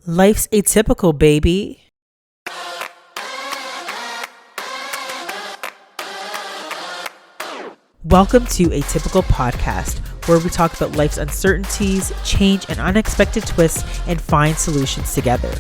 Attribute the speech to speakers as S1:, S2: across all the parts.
S1: Life's atypical, baby. Welcome to Atypical Podcast, where we talk about life's uncertainties, change, and unexpected twists, and find solutions together.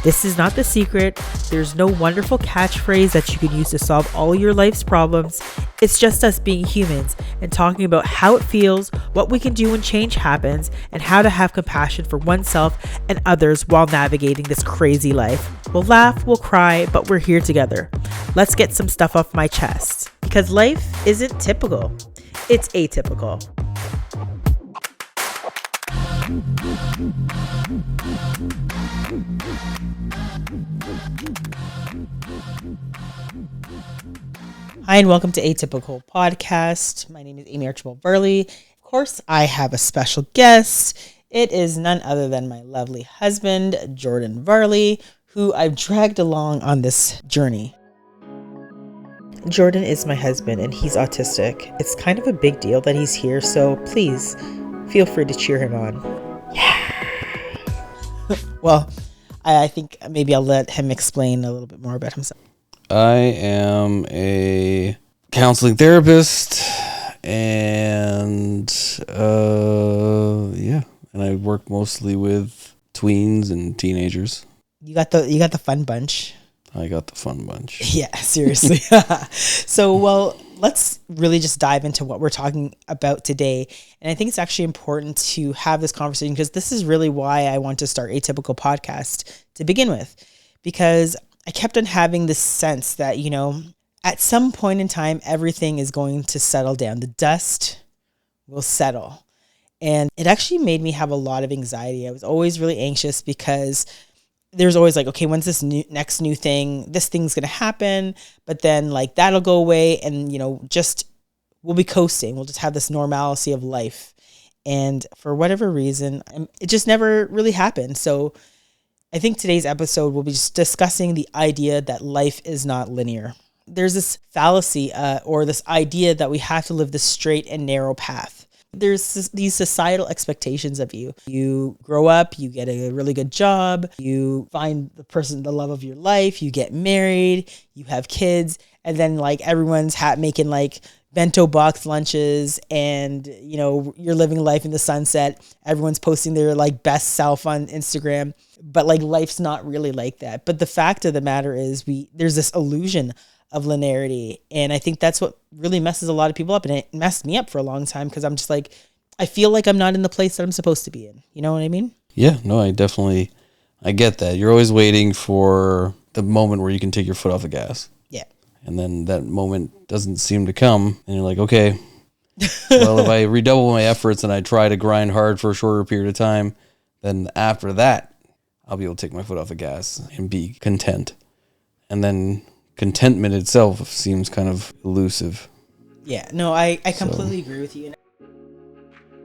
S1: This is not The Secret. There's no wonderful catchphrase that you can use to solve all your life's problems. It's just us being humans and talking about how it feels, what we can do when change happens, and how to have compassion for oneself and others while navigating this crazy life. We'll laugh, we'll cry, but we're here together. Let's get some stuff off my chest. Because life isn't typical, it's atypical. Hi, and welcome to Atypical Podcast. My name is Amie Archibald-Varley. Of course, I have a special guest. It is none other than my lovely husband, Jordan Varley, who I've dragged along on this journey. Jordan is my husband, and he's autistic. It's kind of a big deal that he's here, so please feel free to cheer him on. Yeah. Well, I think maybe I'll let him explain a little bit more about himself.
S2: I am a counseling therapist, and and I work mostly with tweens and teenagers.
S1: You got the fun bunch.
S2: I got the fun bunch.
S1: Yeah, seriously. So, well, let's really just dive into what we're talking about today. And I think it's actually important to have this conversation because this is really why I want to start Atypical Podcast to begin with. Because I kept on having this sense that, at some point in time, everything is going to settle down. The dust will settle. And it actually made me have a lot of anxiety. I was always really anxious because there's always like, okay, when's this next new thing? This thing's going to happen, but then like that'll go away and, just we'll be coasting. We'll just have this normalcy of life. And for whatever reason, it just never really happened. So I think today's episode will be just discussing the idea that life is not linear. There's this fallacy or this idea that we have to live this straight and narrow path. There's these societal expectations of you. You grow up, you get a really good job, you find the love of your life, you get married, you have kids, and then like everyone's making like bento box lunches and, you're living life in the sunset. Everyone's posting their like best self on Instagram, but like life's not really like that. But the fact of the matter is there's this illusion of linearity. And I think that's what really messes a lot of people up. And it messed me up for a long time because I'm just like, I feel like I'm not in the place that I'm supposed to be in. You know what I mean?
S2: Yeah, no, I get that. You're always waiting for the moment where you can take your foot off the gas.
S1: Yeah.
S2: And then that moment doesn't seem to come. And you're like, okay, well, if I redouble my efforts and I try to grind hard for a shorter period of time, then after that, I'll be able to take my foot off the gas and be content. And then contentment itself seems kind of elusive.
S1: Yeah, no, I completely agree with you.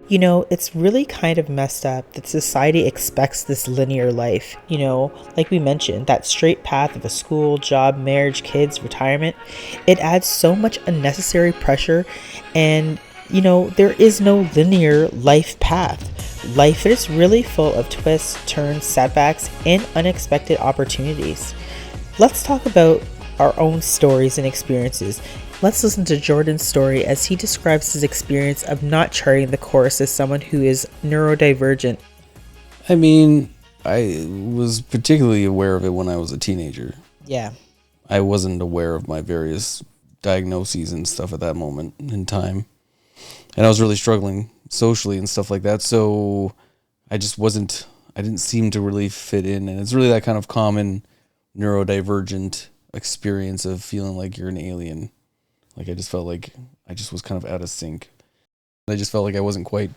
S1: It's really kind of messed up that society expects this linear life. Like we mentioned, that straight path of a school, job, marriage, kids, retirement. It adds so much unnecessary pressure. And, there is no linear life path. Life is really full of twists, turns, setbacks, and unexpected opportunities. Let's talk about our own stories and experiences. Let's listen to Jordan's story as he describes his experience of not charting the course as someone who is neurodivergent.
S2: I mean, I was particularly aware of it when I was a teenager.
S1: Yeah.
S2: I wasn't aware of my various diagnoses and stuff at that moment in time. And I was really struggling socially and stuff like that. So I didn't seem to really fit in. And it's really that kind of common neurodivergent experience of feeling like you're an alien. Like I just felt like I just was kind of out of sync. I just felt like I wasn't quite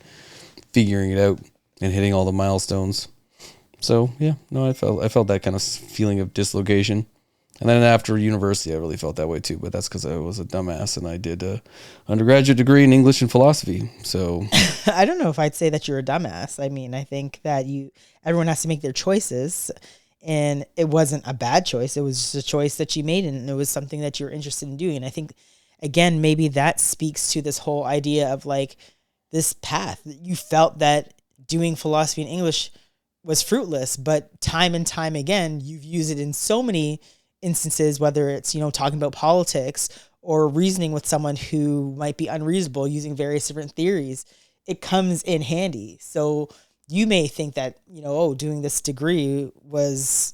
S2: figuring it out and hitting all the milestones. So yeah, no, I felt that kind of feeling of dislocation. And then after university, I really felt that way too. But that's because I was a dumbass and I did a undergraduate degree in English and philosophy. So
S1: I don't know if I'd say that you're a dumbass. I mean, I think that everyone has to make their choices. And it wasn't a bad choice. It was just a choice that you made, and it was something that you're interested in doing. And I think, again, maybe that speaks to this whole idea of like this path. You felt that doing philosophy and English was fruitless, but time and time again, you've used it in so many instances, whether it's, talking about politics or reasoning with someone who might be unreasonable using various different theories. It comes in handy. So you may think that, doing this degree was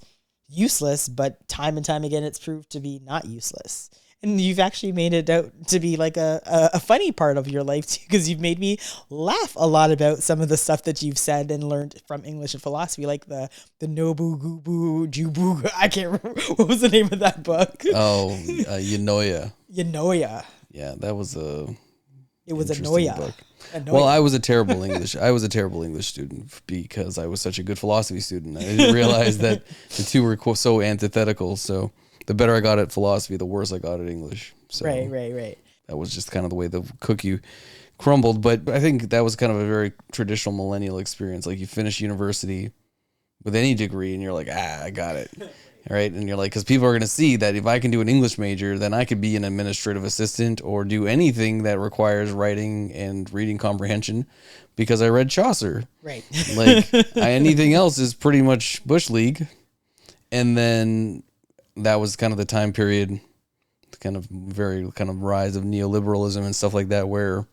S1: useless, but time and time again, it's proved to be not useless. And you've actually made it out to be like a funny part of your life too, because you've made me laugh a lot about some of the stuff that you've said and learned from English and philosophy, like the Nobu Gubu Jubu. I can't remember what was the name of that book.
S2: Oh, Yanoya.
S1: Yanoya.
S2: Yeah, that was a.
S1: It was a Noya.
S2: Book. Well, I was a terrible English student because I was such a good philosophy student. I didn't realize that the two were so antithetical. So the better I got at philosophy, the worse I got at English. So
S1: right.
S2: That was just kind of the way the cookie crumbled. But I think that was kind of a very traditional millennial experience. Like you finish university with any degree and you're like, I got it. Right. And you're like, because people are going to see that if I can do an English major, then I could be an administrative assistant or do anything that requires writing and reading comprehension because I read Chaucer.
S1: Right.
S2: Like anything else is pretty much Bush League. And then that was kind of the time period, kind of rise of neoliberalism and stuff like that, where,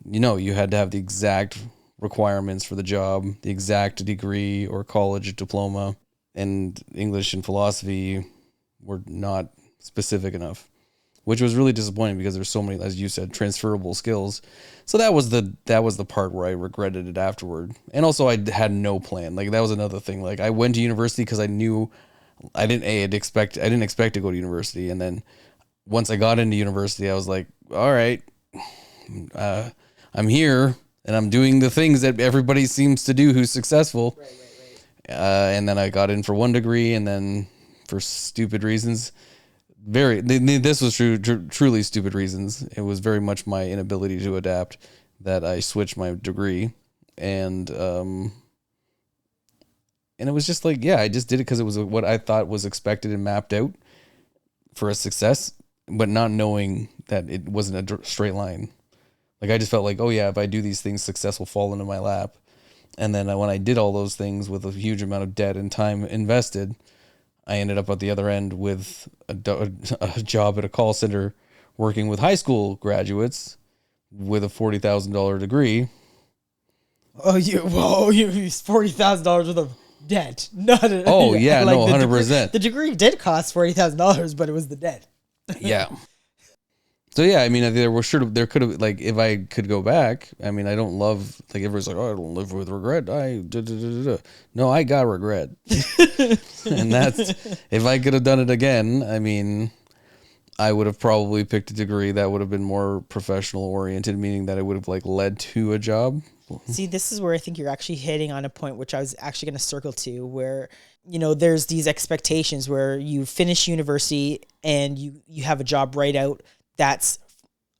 S2: you had to have the exact requirements for the job, the exact degree or college diploma. And English and philosophy were not specific enough, which was really disappointing because there's so many, as you said, transferable skills. So that was the part where I regretted it afterward. And also I had no plan. Like that was another thing. Like I went to university because I knew I didn't expect to go to university. And then once I got into university, I was like, all right, I'm here and I'm doing the things that everybody seems to do who's successful. Right. And then I got in for one degree, and then for stupid reasons, this was truly stupid reasons. It was very much my inability to adapt that I switched my degree, and it was just like, I just did it because it was what I thought was expected and mapped out for a success, but not knowing that it wasn't a straight line. Like I just felt like, if I do these things, success will fall into my lap. And then when I did all those things with a huge amount of debt and time invested, I ended up at the other end with a job at a call center working with high school graduates with a $40,000 degree.
S1: Oh, you used $40,000 worth of debt. Not like
S2: 100%.
S1: The degree did cost $40,000, but it was the debt.
S2: Yeah. So I mean, there could have, like, if I could go back. I mean, I don't love, like, everybody's like, I don't live with regret. No, I got regret, and that's if I could have done it again. I mean, I would have probably picked a degree that would have been more professional oriented, meaning that it would have led to a job.
S1: See, this is where I think you're actually hitting on a point which I was actually going to circle to, where there's these expectations where you finish university and you have a job right out that's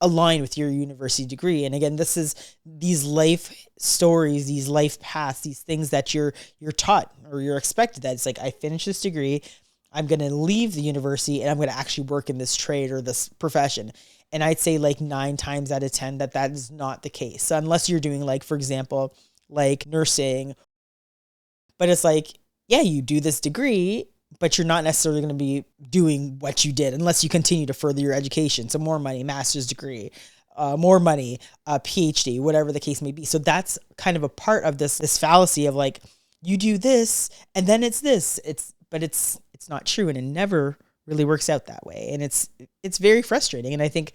S1: aligned with your university degree. And again, this is these life stories, these life paths, these things that you're taught or you're expected that it's like, I finished this degree, I'm going to leave the university and I'm going to actually work in this trade or this profession. And I'd say 9 times out of 10 that is not the case. So unless you're doing for example, nursing, but it's you do this degree, but you're not necessarily going to be doing what you did unless you continue to further your education. So more money, master's degree, more money, PhD, whatever the case may be. So that's kind of a part of this fallacy of you do this and then it's this. But it's not true, and it never really works out that way. And it's very frustrating. And I think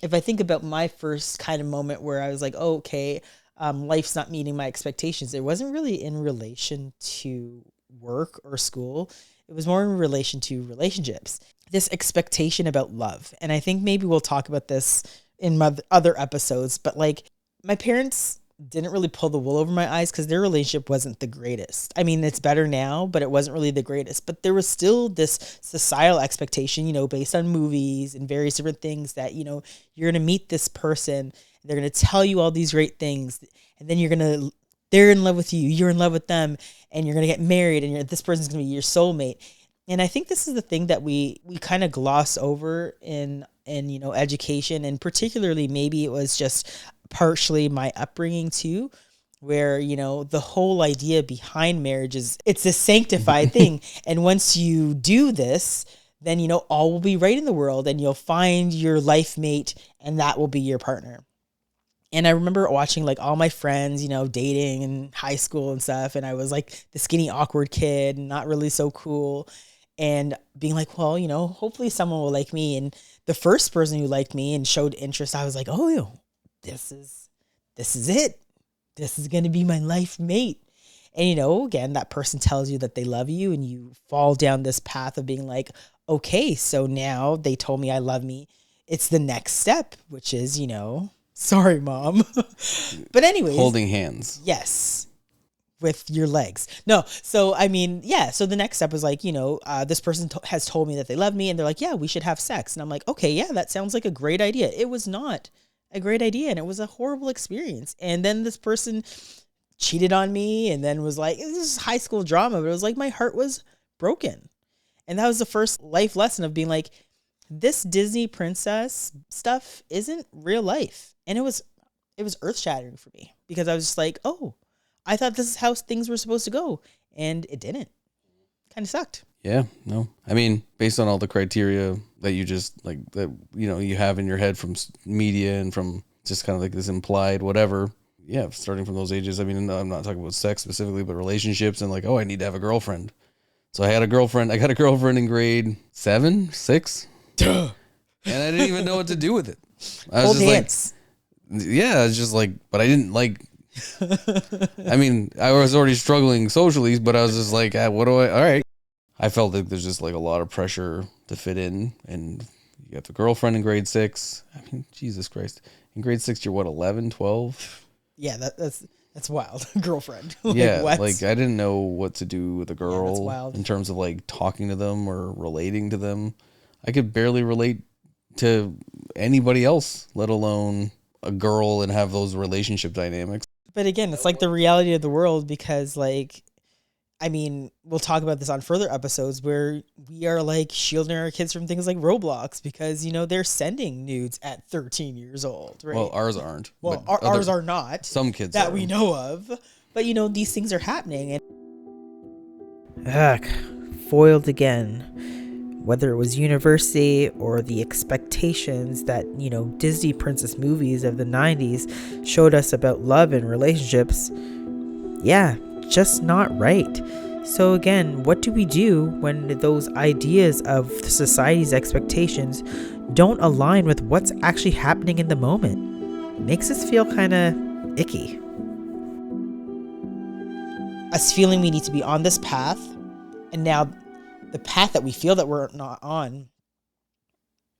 S1: if I think about my first kind of moment where I was like, oh, okay, life's not meeting my expectations, it wasn't really in relation to work or school. It was more in relation to relationships, this expectation about love. And I think maybe we'll talk about this in my other episodes, but my parents didn't really pull the wool over my eyes because their relationship wasn't the greatest. I mean, it's better now, but it wasn't really the greatest. But there was still this societal expectation, based on movies and various different things that, you're going to meet this person, they're going to tell you all these great things, and then they're in love with you, you're in love with them, and you're going to get married, and this person's going to be your soulmate. And I think this is the thing that we kind of gloss over in education, and particularly maybe it was just partially my upbringing too, where, you know, the whole idea behind marriage is it's a sanctified thing. And once you do this, then, you know, all will be right in the world and you'll find your life mate and that will be your partner. And I remember watching like all my friends, you know, dating in high school and stuff. And I was like the skinny, awkward kid, not really so cool. And being like, well, you know, hopefully someone will like me. And the first person who liked me and showed interest, I was like, oh, yo, this is it. This is going to be my life mate. And, you know, again, that person tells you that they love you and you fall down this path of being like, okay, so now they told me I love me. It's the next step, which is, you know, sorry, mom. But anyways.
S2: Holding hands.
S1: Yes. With your legs. No. So, I mean, yeah. So the next step was like, you know, this person has told me that they love me and they're like, yeah, we should have sex. And I'm like, okay, yeah, that sounds like a great idea. It was not a great idea. And it was a horrible experience. And then this person cheated on me and then was like, this is high school drama, but it was like, my heart was broken. And that was the first life lesson of being like, this Disney princess stuff isn't real life. And it was earth shattering for me because I was just like, oh, I thought this is how things were supposed to go. And it didn't. Kind of sucked.
S2: Yeah, no. I mean, based on all the criteria that you just like, that, you know, you have in your head from media and from just kind of like this implied whatever. Yeah, starting from those ages. I mean, I'm not talking about sex specifically, but relationships and like, oh, I need to have a girlfriend. So I got a girlfriend in grade 7, 6. Duh. And I didn't even know what to do with it. I was
S1: Hold hands.
S2: Like, yeah, I was just like, but I didn't like, I mean, I was already struggling socially, but I was just like, all right. I felt like there's just like a lot of pressure to fit in, and you got the girlfriend in grade 6. I mean, Jesus Christ. In grade 6, you're what, 11, 12?
S1: Yeah, that's wild. Girlfriend.
S2: Yeah,
S1: what?
S2: like I didn't know what to do with a
S1: Yeah, that's
S2: girl
S1: wild.
S2: in terms of like talking to them or relating to them. I could barely relate to anybody else, let alone a girl, and have those relationship dynamics.
S1: But again, it's like the reality of the world because, like, I mean, we'll talk about this on further episodes where we are like shielding our kids from things like Roblox because, you know, they're sending nudes at 13 years old, right?
S2: Well, ours aren't.
S1: Well, ours are not.
S2: Some kids
S1: that
S2: are.
S1: we know of. But, you know, these things are happening. And foiled again. Whether it was university or the expectations that, you know, Disney princess movies of the 90s showed us about love and relationships. Yeah, just not right. So again, what do we do when those ideas of society's expectations don't align with what's actually happening in the moment? It makes us feel kind of icky. Us feeling we need to be on this path, and now the path that we feel that we're not on,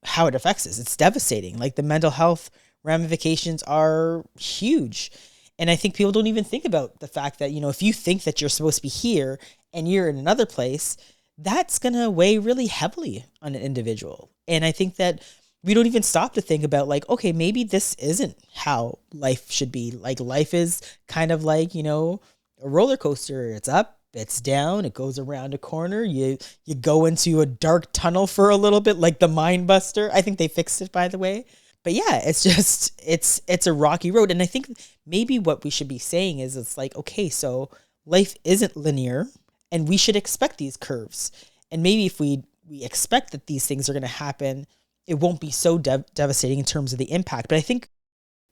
S1: how it affects us. It's devastating. Like the mental health ramifications are huge. And I think people don't even think about the fact that, you know, if you think that you're supposed to be here and you're in another place, that's going to weigh really heavily on an individual. And I think that we don't even stop to think about like, okay, maybe this isn't how life should be. Like life is kind of like, you know, a roller coaster. It's up, it's down, it goes around a corner. You go into a dark tunnel for a little bit, like the Mind Buster. I think they fixed it, by the way. But yeah, it's just, it's a rocky road. And I think maybe what we should be saying is it's like, okay, so life isn't linear and we should expect these curves. And maybe if we expect that these things are going to happen, it won't be so devastating in terms of the impact. But I think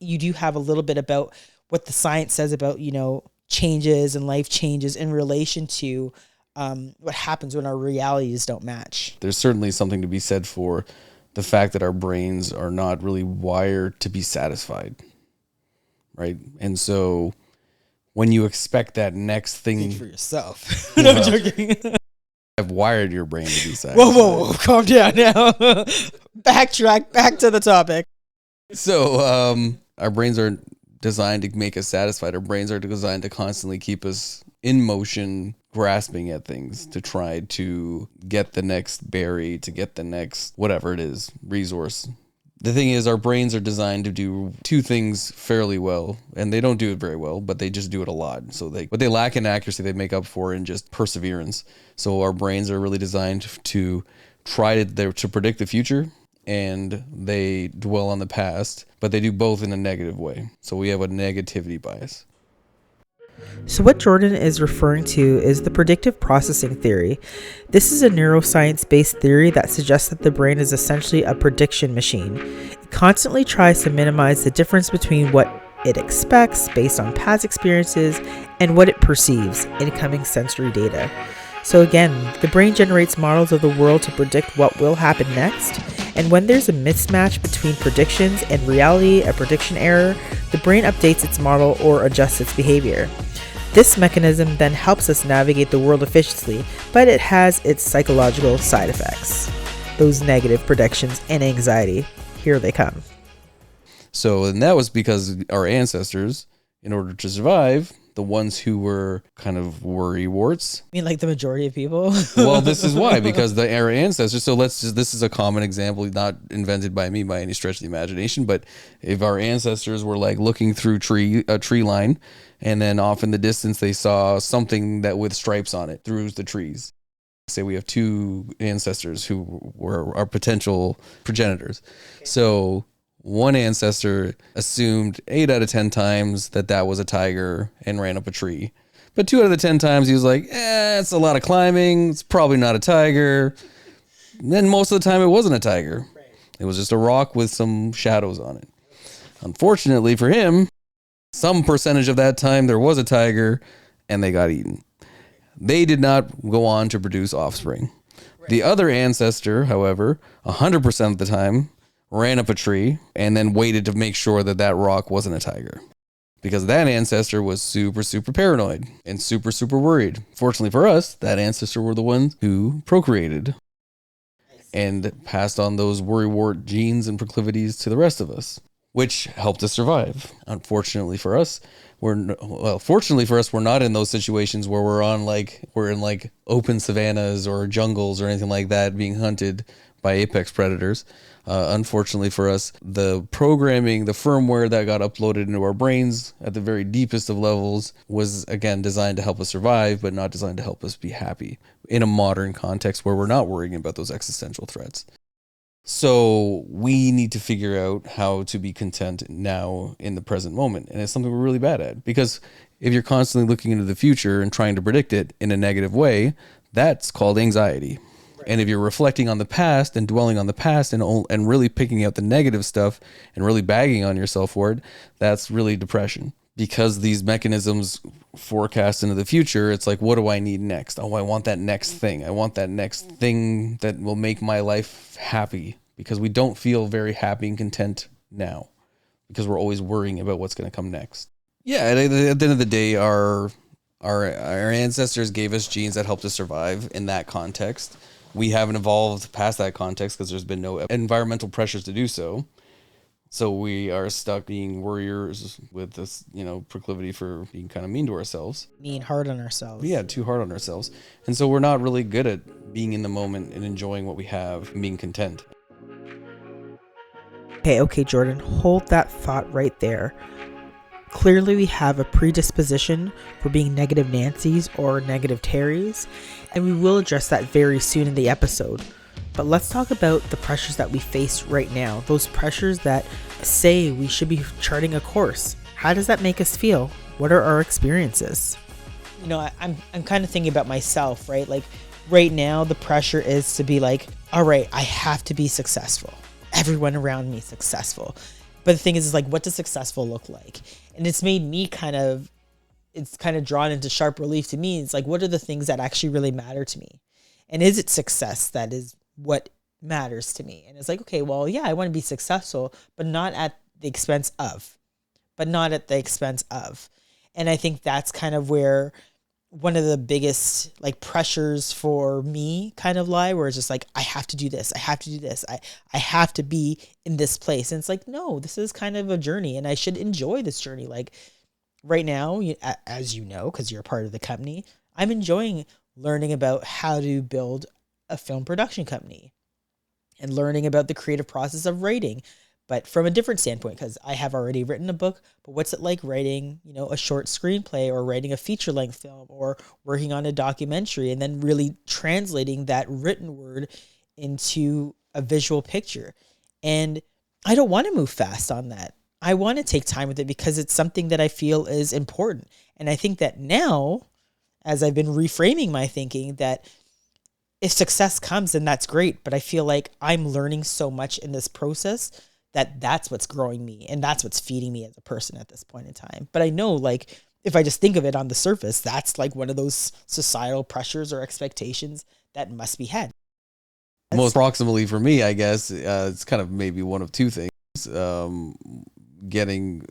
S1: you do have a little bit about what the science says about, you know, changes and life changes in relation to what happens when our realities don't match.
S2: There's certainly something to be said for the fact that our brains are not really wired to be satisfied, right? And so when you expect that next thing...
S1: Speak for yourself. No, I'm joking.
S2: I've wired your brain to be satisfied.
S1: Whoa, calm down now. Backtrack, back to the topic.
S2: So our brains are designed to make us satisfied. Our brains are designed to constantly keep us in motion, grasping at things to try to get the next berry, to get the next whatever it is, resource. The thing is, our brains are designed to do two things fairly well, and they don't do it very well, but they just do it a lot. So what they lack in accuracy, they make up for in just perseverance. So our brains are really designed to try to predict the future, and they dwell on the past, but they do both in a negative way. So we have a negativity bias.
S1: So what Jordan is referring to is the predictive processing theory. This is a neuroscience-based theory that suggests that the brain is essentially a prediction machine. It constantly tries to minimize the difference between what it expects based on past experiences and what it perceives, incoming sensory data. So again, the brain generates models of the world to predict what will happen next, and when there's a mismatch between predictions and reality, a prediction error, the brain updates its model or adjusts its behavior. This mechanism then helps us navigate the world efficiently, but it has its psychological side effects. Those negative predictions and anxiety, here they come.
S2: So, and that was because our ancestors, in order to survive, the ones who were kind of worrywarts.
S1: I mean, like the majority of people?
S2: Well, this is why, because our ancestors, so this is a common example, not invented by me by any stretch of the imagination, but if our ancestors were like looking through a tree line, and then off in the distance, they saw something that with stripes on it through the trees. Say we have two ancestors who were our potential progenitors. Okay. So one ancestor assumed 8 out of 10 times that was a tiger and ran up a tree. But 2 out of the 10 times he was like, it's a lot of climbing. It's probably not a tiger. And then most of the time it wasn't a tiger. Right. It was just a rock with some shadows on it. Unfortunately for him, some percentage of that time there was a tiger and they got eaten. They did not go on to produce offspring. Right. The other ancestor, however, 100% of the time, ran up a tree and then waited to make sure that rock wasn't a tiger. Because that ancestor was super, super paranoid and super, super worried. Fortunately for us, that ancestor were the ones who procreated and passed on those worrywart genes and proclivities to the rest of us, which helped us survive. Unfortunately for us, fortunately for us, we're not in those situations where we're in open savannas or jungles or anything like that being hunted by apex predators. Unfortunately for us, the programming, the firmware that got uploaded into our brains at the very deepest of levels was, again, designed to help us survive, but not designed to help us be happy in a modern context where we're not worrying about those existential threats. So we need to figure out how to be content now in the present moment. And it's something we're really bad at, because if you're constantly looking into the future and trying to predict it in a negative way, that's called anxiety. And if you're reflecting on the past and dwelling on the past and really picking out the negative stuff and really bagging on yourself for it, that's really depression. Because these mechanisms forecast into the future, it's like, what do I need next? Oh, I want that next thing. I want that next thing that will make my life happy. Because we don't feel very happy and content now. Because we're always worrying about what's going to come next. Yeah, at the end of the day, our ancestors gave us genes that helped us survive in that context. We haven't evolved past that context because there's been no environmental pressures to do so. So we are stuck being warriors with this, proclivity for being kind of mean to ourselves.
S1: Being hard on ourselves.
S2: Yeah, too hard on ourselves. And so we're not really good at being in the moment and enjoying what we have and being content.
S1: Okay, Jordan, hold that thought right there. Clearly, we have a predisposition for being negative Nancys or negative Terrys, and we will address that very soon in the episode. But let's talk about the pressures that we face right now, those pressures that say we should be charting a course. How does that make us feel? What are our experiences? I'm kind of thinking about myself, right? Like right now, the pressure is to be like, all right, I have to be successful. Everyone around me is successful. But the thing is like, what does successful look like? And it's made me it's kind of drawn into sharp relief to me. It's like, what are the things that actually really matter to me? And is it success that is what matters to me? And it's like, okay, well, yeah, I want to be successful, but not at the expense of. And I think that's kind of where one of the biggest pressures for me kind of lie, where it's just like, I have to do this. I have to be in this place. And it's like, no, this is kind of a journey and I should enjoy this journey. Like right now, as you know, because you're a part of the company, I'm enjoying learning about how to build a film production company and learning about the creative process of writing, but from a different standpoint, because I have already written a book, but what's it like writing, a short screenplay or writing a feature-length film or working on a documentary and then really translating that written word into a visual picture. And I don't want to move fast on that. I want to take time with it because it's something that I feel is important. And I think that now, as I've been reframing my thinking, that if success comes, then that's great. But I feel like I'm learning so much in this process that that's what's growing me and that's what's feeding me as a person at this point in time. But I know, like, if I just think of it on the surface, that's like one of those societal pressures or expectations that must be had.
S2: Most proximally for me, I guess, it's kind of maybe one of two things. Getting,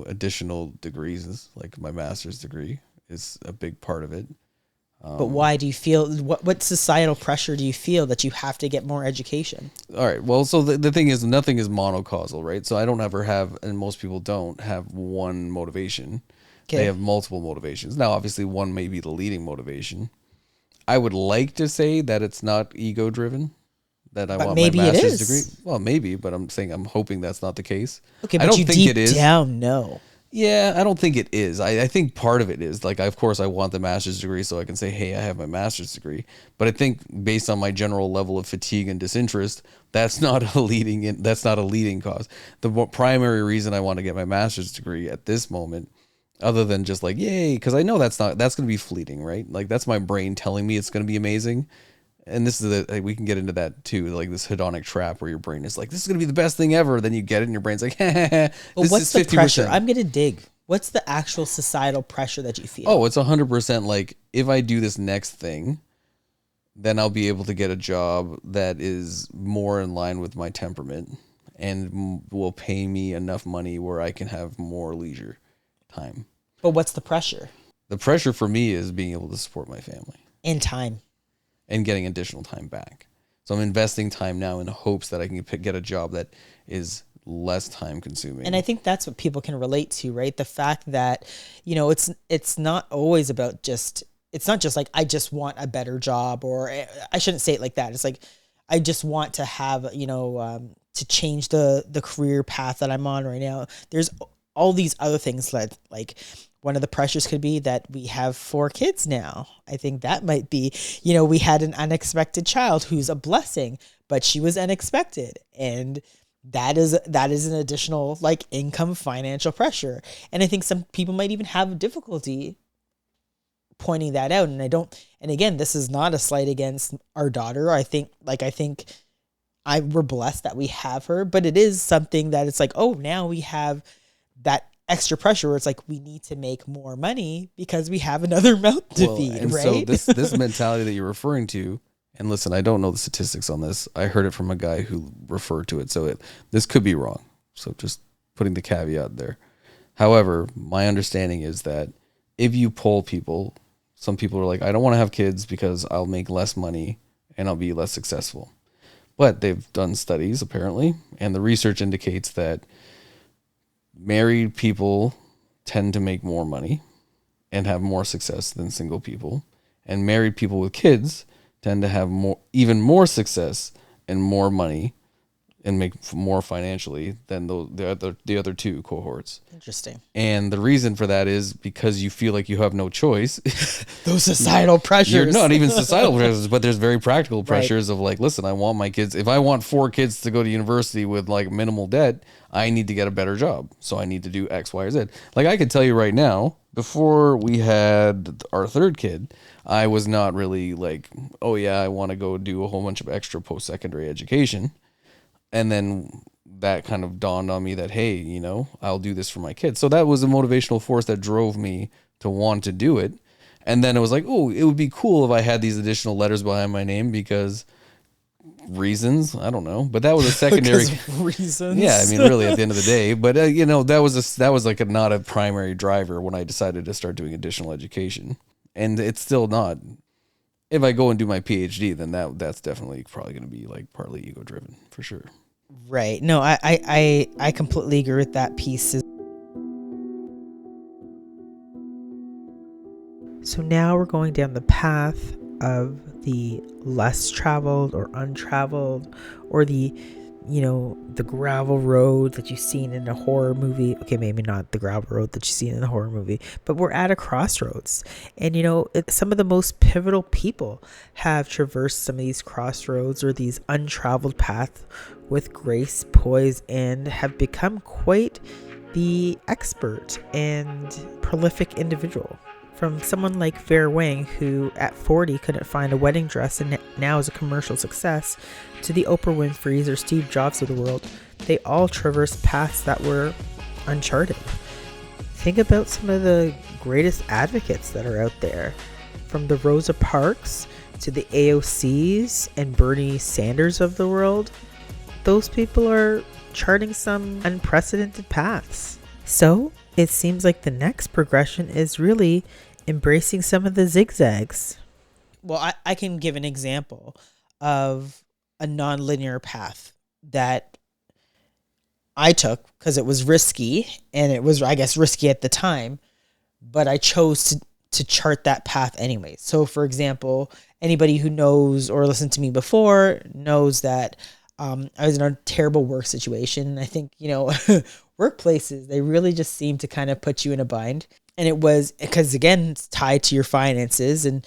S2: additional degrees, like my master's degree, is a big part of it.
S1: But why do you feel, what societal pressure do you feel that you have to get more education?
S2: All right. Well, so the thing is, nothing is monocausal, right? So I don't ever have, and most people don't have one motivation. Okay. They have multiple motivations. Now, obviously, one may be the leading motivation. I would like to say that it's not ego driven, that I want my master's degree. Well, maybe, but I'm hoping that's not the case.
S1: Okay, but
S2: I don't
S1: you
S2: think
S1: deep
S2: it is.
S1: down know.
S2: Yeah, I don't think it is. I think part of it is, like, of course, I want the master's degree so I can say, hey, I have my master's degree. But I think based on my general level of fatigue and disinterest, that's not a leading cause. The primary reason I want to get my master's degree at this moment, other than just like, yay, because I know that's going to be fleeting, right? Like, that's my brain telling me it's going to be amazing. And this is we can get into that too, like this hedonic trap where your brain is like, this is going to be the best thing ever. Then you get it and your brain's like, this
S1: what's
S2: is 50%.
S1: The pressure? I'm going to dig. What's the actual societal pressure that you feel?
S2: Oh, it's 100% like, if I do this next thing, then I'll be able to get a job that is more in line with my temperament and will pay me enough money where I can have more leisure time.
S1: But what's the pressure?
S2: The pressure for me is being able to support my family.
S1: And time.
S2: And getting additional time back. So I'm investing time now in hopes that I can get a job that is less time consuming.
S1: And I think that's what people can relate to, right? The fact that, it's not always about it's not just like, I just want a better job, or I shouldn't say it like that. It's like, I just want to have, to change the career path that I'm on right now. There's all these other things that, like, one of the pressures could be that we have 4 kids now. I think that might be, we had an unexpected child who's a blessing, but she was unexpected. And that is an additional, like, income financial pressure. And I think some people might even have difficulty pointing that out. And again, this is not a slight against our daughter. I think we're blessed that we have her, but it is something that it's like, oh, now we have that extra pressure where it's like, we need to make more money because we have another mouth to feed, and right?
S2: So this mentality that you're referring to, and listen, I don't know the statistics on this. I heard it from a guy who referred to it. So this could be wrong. So just putting the caveat there. However, my understanding is that if you poll people, some people are like, I don't want to have kids because I'll make less money and I'll be less successful. But they've done studies apparently, and the research indicates that married people tend to make more money and have more success than single people, and married people with kids tend to have even more success and more money and make more financially than the other 2 cohorts.
S1: Interesting.
S2: And the reason for that is because you feel like you have no choice.
S1: Those societal pressures.
S2: You're not even societal pressures, but there's very practical pressures of like, listen, I want my kids. If I want 4 kids to go to university with like minimal debt, I need to get a better job. So I need to do X, Y, or Z. Like, I could tell you right now, before we had our 3rd kid, I was not really like, oh yeah, I want to go do a whole bunch of extra post-secondary education. And then that kind of dawned on me that, hey, I'll do this for my kids. So that was a motivational force that drove me to want to do it. And then it was like, oh, it would be cool if I had these additional letters behind my name because reasons, I don't know. But that was a secondary
S1: reasons.
S2: Yeah, I mean, really, at the end of the day. But that was like not a primary driver when I decided to start doing additional education. And it's still not. If I go and do my PhD, then that's definitely probably going to be like partly ego driven for sure.
S1: Right. No, I completely agree with that piece. So now we're going down the path of the less traveled or untraveled, or the the gravel road that you've seen in a horror movie. Okay, maybe not the gravel road that you've seen in a horror movie, but we're at a crossroads. And, some of the most pivotal people have traversed some of these crossroads or these untraveled paths with grace, poise, and have become quite the expert and prolific individual. From someone like Vera Wang, who at 40 couldn't find a wedding dress and now is a commercial success, to the Oprah Winfrey's or Steve Jobs of the world, they all traversed paths that were uncharted. Think about some of the greatest advocates that are out there, from the Rosa Parks to the AOCs and Bernie Sanders of the world. Those people are charting some unprecedented paths. So it seems like the next progression is really embracing some of the zigzags. Well, I can give an example of a nonlinear path that I took because it was risky, and it was, I guess, risky at the time, but I chose to chart that path anyway. So, for example, anybody who knows or listened to me before knows that I was in a terrible work situation. I think, workplaces, they really just seem to kind of put you in a bind. And it was because, again, it's tied to your finances and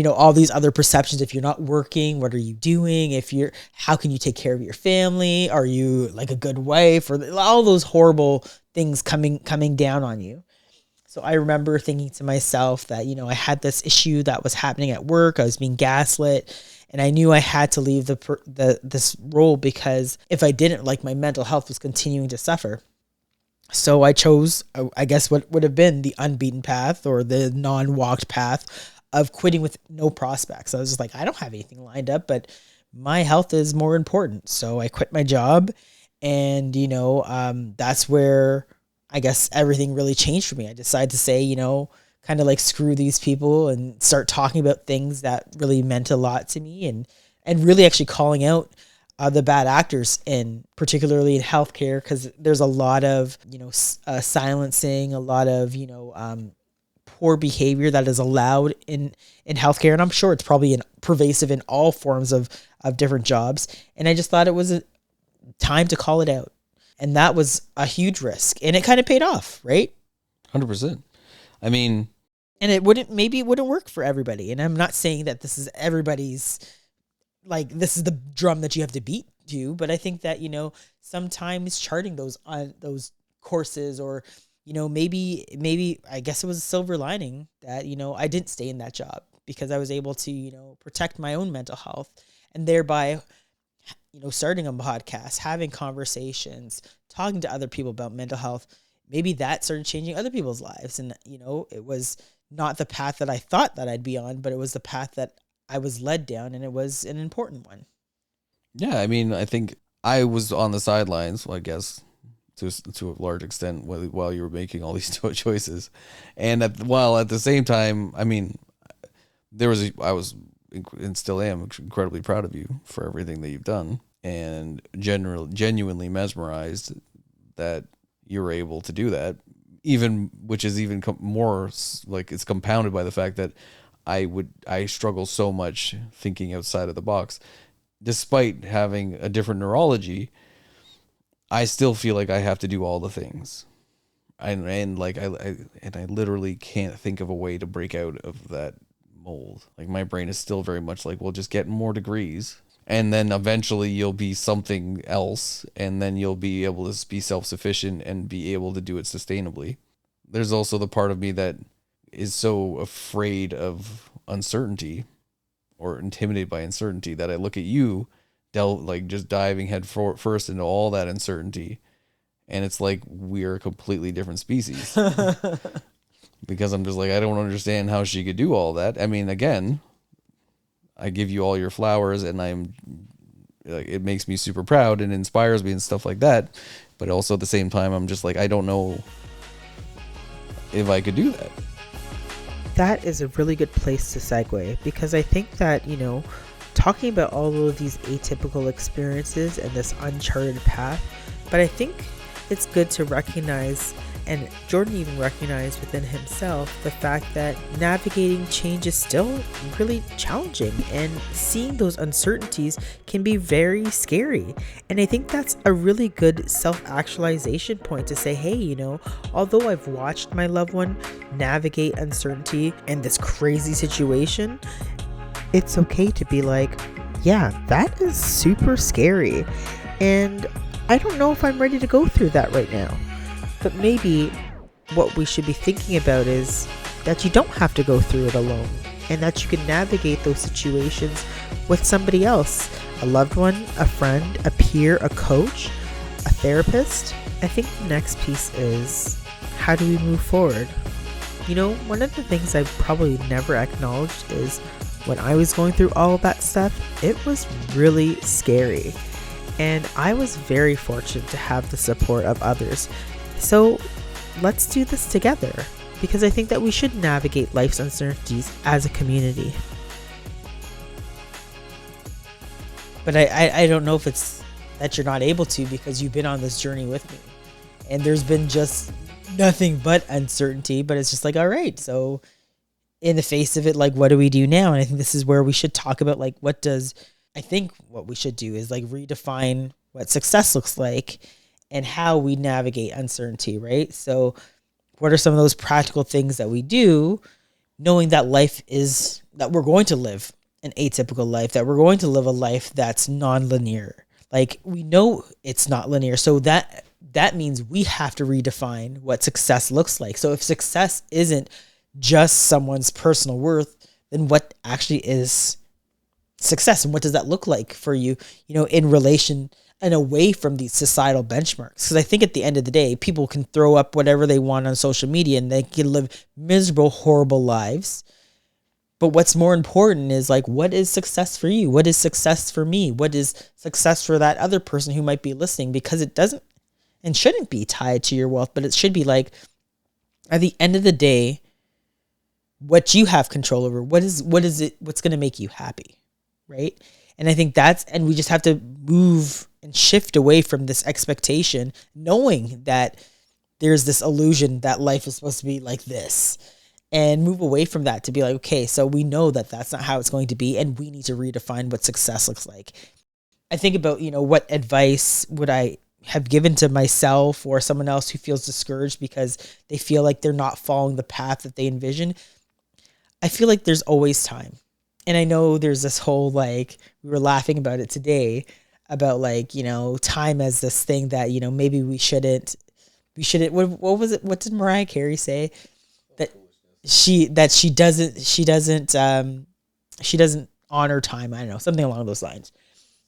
S1: all these other perceptions. If you're not working, what are you doing? How can you take care of your family? Are you like a good wife? Or all those horrible things coming down on you. So I remember thinking to myself that, I had this issue that was happening at work. I was being gaslit. And I knew I had to leave this role because if I didn't, my mental health was continuing to suffer. So I chose, I guess, what would have been the unbeaten path or the non-walked path of quitting with no prospects. I was just like, I don't have anything lined up, but my health is more important. So I quit my job, and, that's where I guess everything really changed for me. I decided to say, kind of screw these people and start talking about things that really meant a lot to me, and really actually calling out the bad actors, particularly in healthcare, because there's a lot of silencing, a lot of poor behavior that is allowed in healthcare, and I'm sure it's probably pervasive in all forms of different jobs. And I just thought it was a time to call it out, and that was a huge risk, and it kind of paid off, right?
S2: 100%. I mean,
S1: and it wouldn't work for everybody, and I'm not saying that this is everybody's. This is the drum that you have to beat to, but I think that, sometimes charting those courses, or, maybe I guess it was a silver lining that, I didn't stay in that job because I was able to, protect my own mental health, and thereby, starting a podcast, having conversations, talking to other people about mental health. Maybe that started changing other people's lives. And, it was not the path that I thought that I'd be on, but it was the path that I was led down, and it was an important one.
S2: Yeah, I mean, I think I was on the sidelines, I guess, to a large extent while you were making all these choices. And while at the same time, I mean, I was and still am incredibly proud of you for everything that you've done, and genuinely mesmerized that you're able to do that, which is even more it's compounded by the fact that I struggle so much thinking outside of the box. Despite having a different neurology, I still feel like I have to do all the things. I literally can't think of a way to break out of that mold. My brain is still very much well, just get more degrees, and then eventually you'll be something else, and then you'll be able to be self-sufficient and be able to do it sustainably. There's also the part of me that is so afraid of uncertainty or intimidated by uncertainty that I look at you just diving head first into all that uncertainty, and it's we're a completely different species. Because I'm just I don't understand how she could do all that. I mean, again, I give you all your flowers, and it makes me super proud and inspires me and stuff like that, but also at the same time I'm just I don't know if I could do that.
S1: That is a really good place to segue, because I think that, talking about all of these atypical experiences and this uncharted path, but I think it's good to recognize And Jordan even recognized within himself the fact that navigating change is still really challenging, and seeing those uncertainties can be very scary. And I think that's a really good self-actualization point to say, hey, although I've watched my loved one navigate uncertainty and this crazy situation, it's okay to be like, yeah, that is super scary. And I don't know if I'm ready to go through that right now. But maybe what we should be thinking about is that you don't have to go through it alone, and that you can navigate those situations with somebody else, a loved one, a friend, a peer, a coach, a therapist. I think the next piece is, how do we move forward? One of the things I've probably never acknowledged is when I was going through all of that stuff, it was really scary. And I was very fortunate to have the support of others. So let's do this together, because I think that we should navigate life's uncertainties as a community. But I don't know if it's that you're not able to, because you've been on this journey with me. And there's been just nothing but uncertainty, but it's just like, all right, so in the face of it, like, what do we do now? And I think this is where we should talk about, like, what we should do is like redefine what success looks like and how we navigate uncertainty, right? So what are some of those practical things that we do, knowing that that we're going to live an atypical life, that we're going to live a life that's nonlinear. Like, we know it's not linear. So that means we have to redefine what success looks like. So if success isn't just someone's personal worth, then what actually is success, and what does that look like for you, in relation and away from these societal benchmarks? Because I think at the end of the day, people can throw up whatever they want on social media and they can live miserable, horrible lives. But what's more important is, like, what is success for you? What is success for me? What is success for that other person who might be listening? Because it doesn't and shouldn't be tied to your wealth, but it should be like, at the end of the day, what you have control over, what's going to make you happy, right? And I think and we just have to move and shift away from this expectation, knowing that there's this illusion that life is supposed to be like this, and move away from that to be like, okay, so we know that that's not how it's going to be, and we need to redefine what success looks like. I think about, what advice would I have given to myself or someone else who feels discouraged because they feel like they're not following the path that they envision. I feel like there's always time. And I know there's this whole, like, we were laughing about it today about, like, time as this thing that, maybe we shouldn't, what was it? What did Mariah Carey say? That she doesn't honor time. I don't know, something along those lines.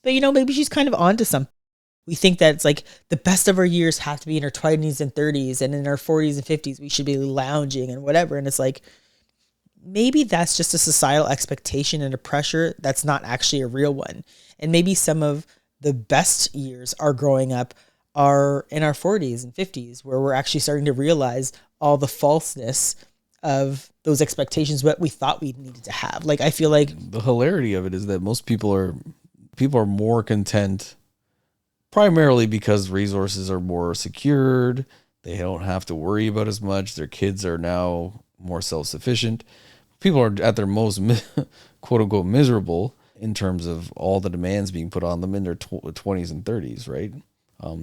S1: But, maybe she's kind of onto something. We think that it's like the best of our years have to be in our 20s and 30s, and in our 40s and 50s, we should be lounging and whatever. And it's like, maybe that's just a societal expectation and a pressure that's not actually a real one. And maybe some of the best years are growing up are in our 40s and 50s, where we're actually starting to realize all the falseness of those expectations, what we thought we needed to have. Like, I feel like
S2: the hilarity of it is that most people are more content, primarily because resources are more secured. They don't have to worry about as much. Their kids are now more self-sufficient. People are at their most quote unquote miserable in terms of all the demands being put on them in their 20s and 30s, right?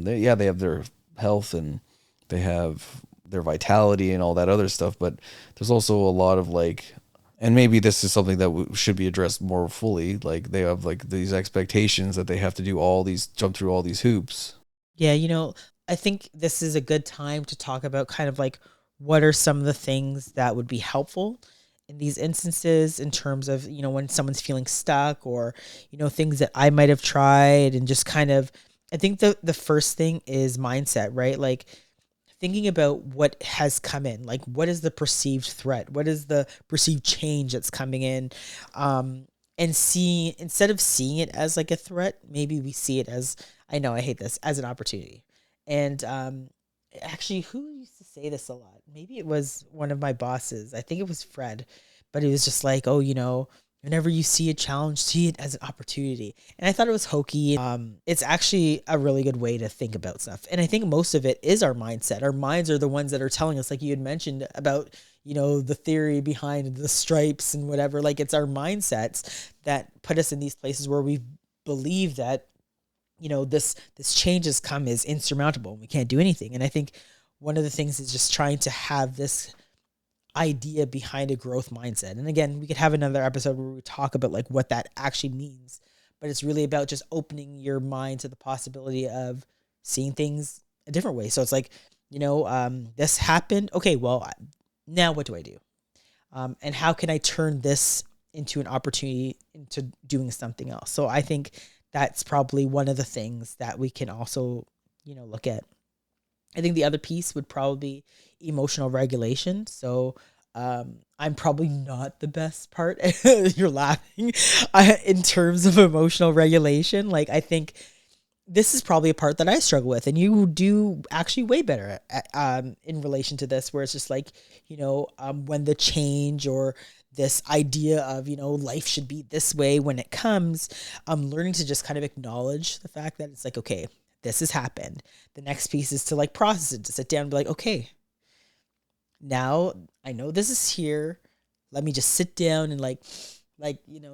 S2: They have their health and they have their vitality and all that other stuff, but there's also a lot of, like, and maybe this is something that should be addressed more fully. Like, they have, like, these expectations that they have to jump through all these hoops.
S1: Yeah, I think this is a good time to talk about kind of like, what are some of the things that would be helpful in these instances, in terms of, when someone's feeling stuck, or, things that I might have tried, and just kind of, I think the first thing is mindset, right? Like, thinking about what has come in, like, what is the perceived threat? What is the perceived change that's coming in? And instead of seeing it as like a threat, maybe we see it as, I know I hate this, as an opportunity. And actually, who used to say this a lot? Maybe it was one of my bosses. I think it was Fred, but he was just like, oh, whenever you see a challenge, see it as an opportunity. And I thought it was hokey. It's actually a really good way to think about stuff. And I think most of it is our mindset. Our minds are the ones that are telling us, like you had mentioned about, the theory behind the stripes and whatever. Like, it's our mindsets that put us in these places where we believe that, this change has come is insurmountable and we can't do anything. And I think one of the things is just trying to have this idea behind a growth mindset. And again, we could have another episode where we talk about like what that actually means, but it's really about just opening your mind to the possibility of seeing things a different way. So it's like, this happened. Okay, well, now what do I do? And how can I turn this into an opportunity into doing something else? So I think that's probably one of the things that we can also, look at. I think the other piece would probably be emotional regulation. So I'm probably not the best part. You're laughing. In terms of emotional regulation. Like, I think this is probably a part that I struggle with, and you do actually way better in relation to this, where it's just like, when the change or this idea of, life should be this way when it comes, I'm learning to just kind of acknowledge the fact that it's like, okay, this has happened. The next piece is to like process it, to sit down and be like, okay, now I know this is here. Let me just sit down and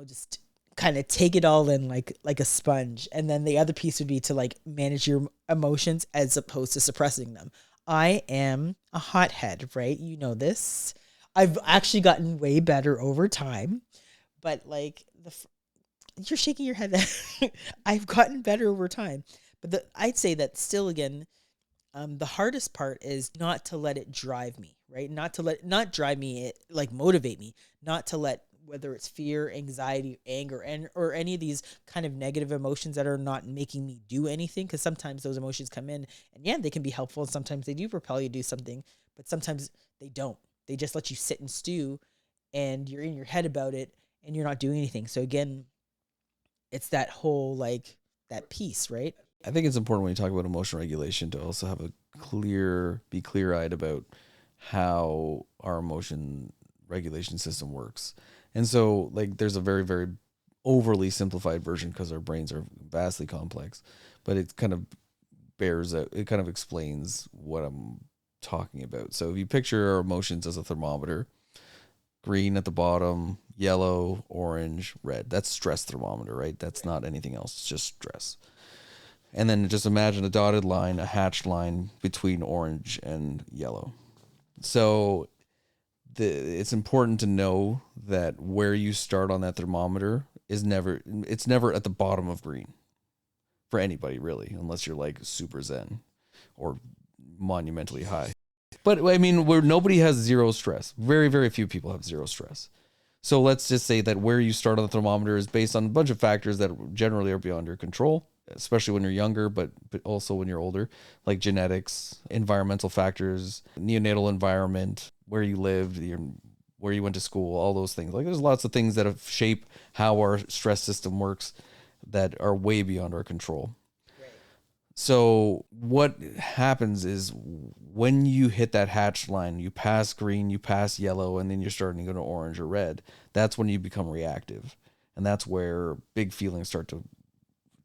S1: just kind of take it all in like a sponge. And then the other piece would be to like manage your emotions as opposed to suppressing them. I am a hothead, right? You know this. I've actually gotten way better over time, but like you're shaking your head. I've gotten better over time, but I'd say that still again, the hardest part is not to let it drive me, right? Not drive me, like motivate me, not to let, whether it's fear, anxiety, anger, or any of these kind of negative emotions that are not making me do anything. Because sometimes those emotions come in and yeah, they can be helpful. And sometimes they do propel you to do something, but sometimes they don't. They just let you sit and stew and you're in your head about it and you're not doing anything. So again, it's that whole, like that piece, right?
S2: I think it's important when you talk about emotional regulation to also have be clear-eyed about how our emotion regulation system works. And so like there's a very, very overly simplified version because our brains are vastly complex, but it kind of it kind of explains what I'm talking about. So if you picture our emotions as a thermometer, green at the bottom, yellow, orange, red, that's stress thermometer, right? That's not anything else. It's just stress. And then just imagine a dotted line, a hatched line between orange and yellow. So it's important to know that where you start on that thermometer it's never at the bottom of green for anybody really, unless you're like super zen or monumentally high. But I mean, where nobody has zero stress. Very, very few people have zero stress. So let's just say that where you start on the thermometer is based on a bunch of factors that generally are beyond your control, especially when you're younger, but also when you're older, like genetics, environmental factors, neonatal environment, where you lived, where you went to school, all those things. Like there's lots of things that have shaped how our stress system works that are way beyond our control. Right. So what happens is when you hit that hatch line, you pass green, you pass yellow, and then you're starting to go to orange or red. That's when you become reactive. And that's where big feelings start to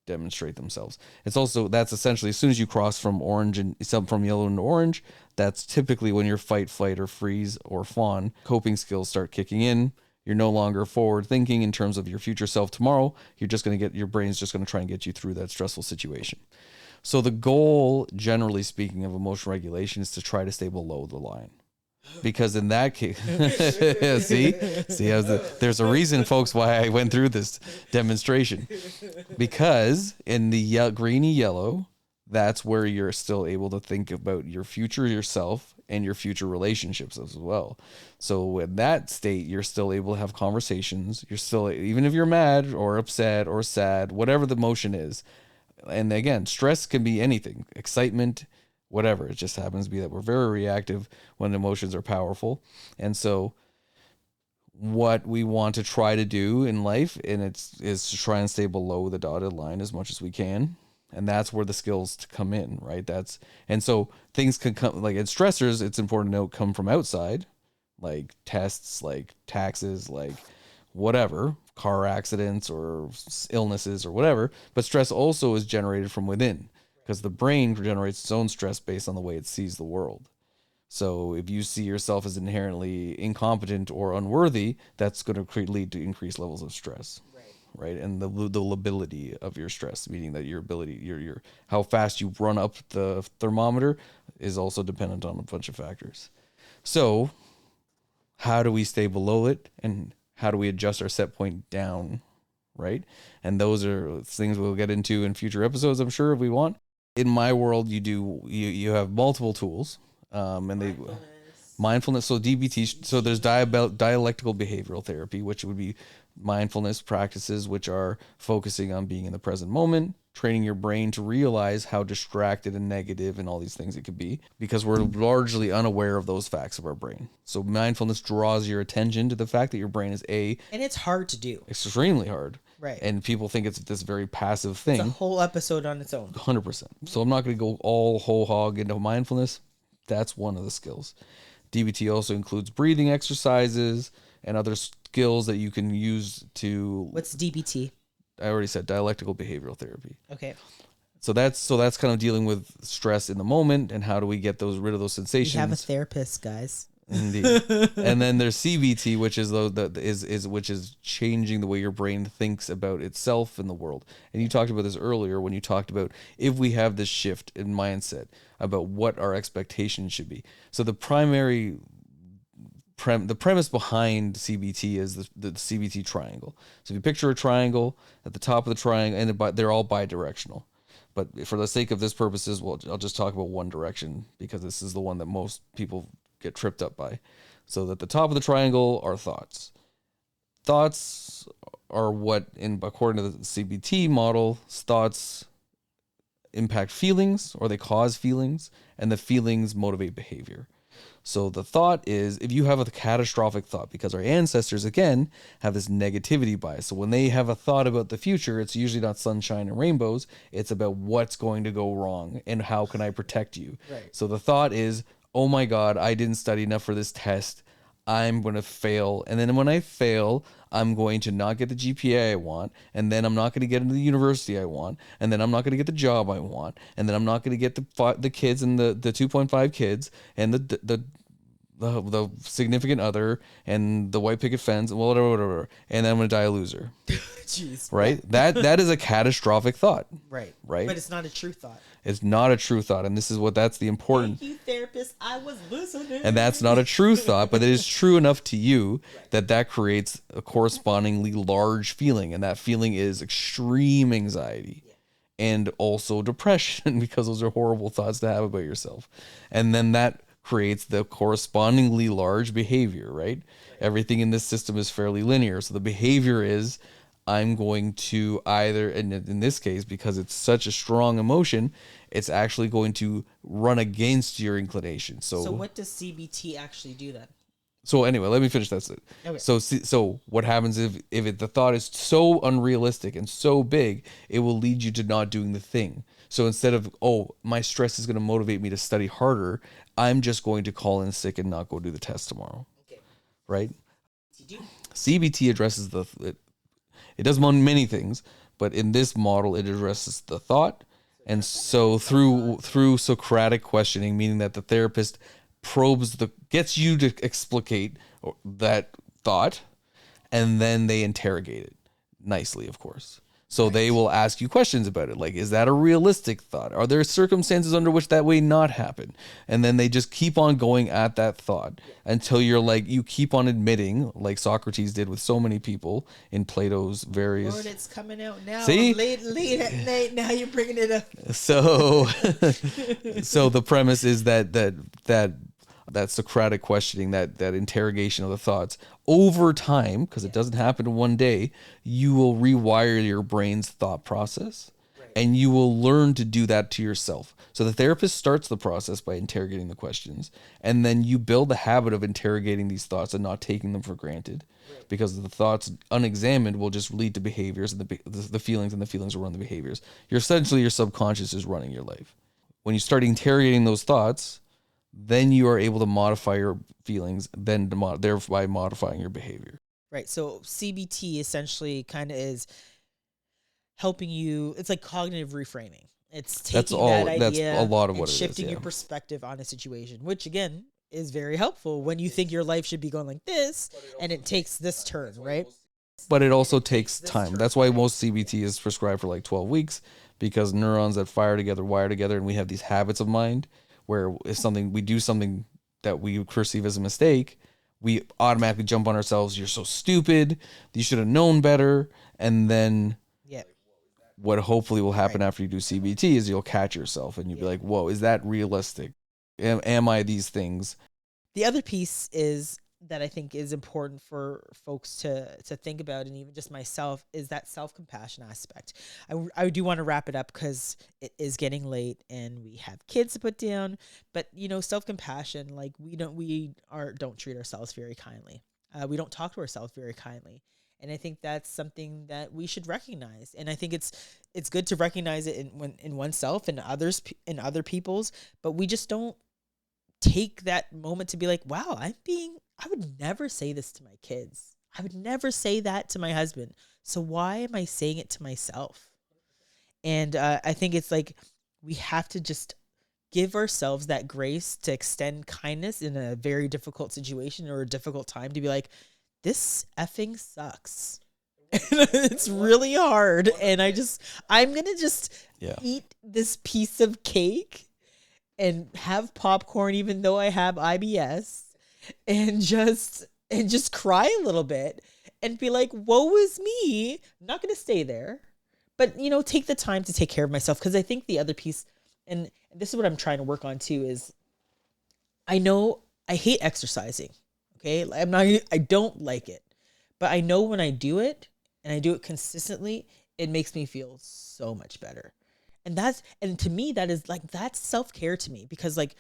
S2: demonstrate themselves. That's essentially as soon as you cross from from yellow into orange, that's typically when your fight, flight, or freeze or fawn coping skills start kicking in. You're no longer forward thinking in terms of your future self tomorrow. You're just going to your brain's just going to try and get you through that stressful situation. So the goal, generally speaking, of emotional regulation is to try to stay below the line. Because in that case, there's a reason, folks, why I went through this demonstration. Because in the greeny yellow, that's where you're still able to think about your future yourself and your future relationships as well. So in that state, you're still able to have conversations. You're still, even if you're mad or upset or sad, whatever the emotion is. And again, stress can be anything, excitement, whatever. It just happens to be that we're very reactive when emotions are powerful. And so what we want to try to do in life is to try and stay below the dotted line as much as we can. And that's where the skills to come in, right? And so things can come, like in stressors, it's important to note, come from outside, like tests, like taxes, like whatever, car accidents or illnesses or whatever, but stress also is generated from within because the brain generates its own stress based on the way it sees the world. So if you see yourself as inherently incompetent or unworthy, that's going to lead to increased levels of stress. Right, and the lability of your stress, meaning that your ability, your how fast you run up the thermometer, is also dependent on a bunch of factors. So, how do we stay below it, and how do we adjust our set point down? Right, and those are things we'll get into in future episodes, I'm sure, if we want. In my world, you have multiple tools, and mindfulness. So DBT. So there's dialectical behavioral therapy, which would be mindfulness practices, which are focusing on being in the present moment, training your brain to realize how distracted and negative and all these things it could be, because we're largely unaware of those facts of our brain. So mindfulness draws your attention to the fact that your brain is and
S1: it's hard to do.
S2: Extremely hard.
S1: Right.
S2: And people think it's this very passive thing.
S1: It's a whole episode on its own.
S2: 100%. So I'm not going to go all whole hog into mindfulness. That's one of the skills. DBT also includes breathing exercises and other skills that you can use to...
S1: What's DBT?
S2: I already said dialectical behavioral therapy.
S1: Okay.
S2: So that's kind of dealing with stress in the moment and how do we get rid of those sensations.
S1: We have a therapist, guys.
S2: Indeed. And then there's CBT, which is changing the way your brain thinks about itself and the world. And you talked about this earlier when you talked about if we have this shift in mindset about what our expectations should be. So the primary the premise behind CBT is the CBT triangle. So if you picture a triangle, at the top of the triangle, and they're all bidirectional. But for the sake of this purposes, I'll just talk about one direction because this is the one that most people get tripped up by. So at the top of the triangle are thoughts. Thoughts are what, according to the CBT model, thoughts impact feelings, or they cause feelings, and the feelings motivate behavior. So the thought is, if you have a catastrophic thought, because our ancestors, again, have this negativity bias. So when they have a thought about the future, it's usually not sunshine and rainbows. It's about what's going to go wrong and how can I protect you.
S1: Right.
S2: So the thought is, oh my God, I didn't study enough for this test. I'm going to fail. And then when I fail, I'm going to not get the GPA I want. And then I'm not going to get into the university I want. And then I'm not going to get the job I want. And then I'm not going to get the kids and the 2.5 kids and the significant other and the white picket fence and whatever. And then I'm going to die a loser.
S1: Jeez.
S2: Right? That is a catastrophic thought.
S1: Right.
S2: Right.
S1: But it's not a true thought.
S2: It's not a true thought. And this is that's the important.
S1: Thank you, therapist. I was listening.
S2: And that's not a true thought, but it is true enough to you that creates a correspondingly large feeling. And that feeling is extreme anxiety and also depression, because those are horrible thoughts to have about yourself. And then that creates the correspondingly large behavior, right? Everything in this system is fairly linear. So the behavior is, I'm going to either, and in this case, because it's such a strong emotion, it's actually going to run against your inclination. So
S1: what does CBT actually do then?
S2: So anyway, let me finish that. Okay. So what happens if the thought is so unrealistic and so big, it will lead you to not doing the thing. So instead of, my stress is going to motivate me to study harder, I'm just going to call in sick and not go do the test tomorrow. Okay. Right? CBT addresses it does many things, but in this model, it addresses the thought. And so through Socratic questioning, meaning that the therapist gets you to explicate that thought, and then they interrogate it nicely, of course. So they will ask you questions about it, like, is that a realistic thought? Are there circumstances under which that may not happen? And then they just keep on going at that thought until you keep on admitting, like Socrates did with so many people in Plato's various...
S1: Lord, it's coming out now.
S2: See?
S1: Late at night, now you're bringing it up.
S2: So the premise is that Socratic questioning, that interrogation of the thoughts, over time, because it doesn't happen in one day, you will rewire your brain's thought process, and you will learn to do that to yourself. So the therapist starts the process by interrogating the questions, and then you build the habit of interrogating these thoughts and not taking them for granted, because the thoughts unexamined will just lead to behaviors, and the feelings, and the feelings will run the behaviors. Your subconscious is running your life. When you start interrogating those thoughts, then you are able to modify your feelings, thereby modifying your behavior.
S1: Right. So CBT essentially kind of is helping you. It's like cognitive reframing. It's taking that
S2: That's
S1: idea
S2: a lot of
S1: and
S2: what it is.
S1: shifting
S2: Yeah.
S1: your perspective on a situation, which again is very helpful when you think your life should be going like this and it takes this turn, right?
S2: But it also takes time. That's why most CBT is prescribed for like 12 weeks, because neurons that fire together wire together, and we have these habits of mind where if we do something that we perceive as a mistake, we automatically jump on ourselves. You're so stupid. You should have known better. And then
S1: Yeah.
S2: what hopefully will happen after you do CBT is you'll catch yourself and you'll be like, whoa, is that realistic? Am I these things?
S1: The other piece is that I think is important for folks to think about, and even just myself, is that self-compassion aspect. I do want to wrap it up because it is getting late and we have kids to put down, but self-compassion, like we don't treat ourselves very kindly. We don't talk to ourselves very kindly. And I think that's something that we should recognize. And I think it's good to recognize it in oneself and others, in other people's, but we just don't take that moment to be like, wow, I would never say this to my kids. I would never say that to my husband. So why am I saying it to myself? And I think it's like we have to just give ourselves that grace to extend kindness in a very difficult situation or a difficult time, to be like, this effing sucks. It's really hard. And I'm going to just eat this piece of cake and have popcorn, even though I have IBS, and just cry a little bit and be like, woe is me. I'm not going to stay there, but take the time to take care of myself. Cause I think the other piece, and this is what I'm trying to work on too, is I know I hate exercising. Okay. I don't like it, but I know when I do it and I do it consistently, it makes me feel so much better. And to me, that's self-care to me, because like,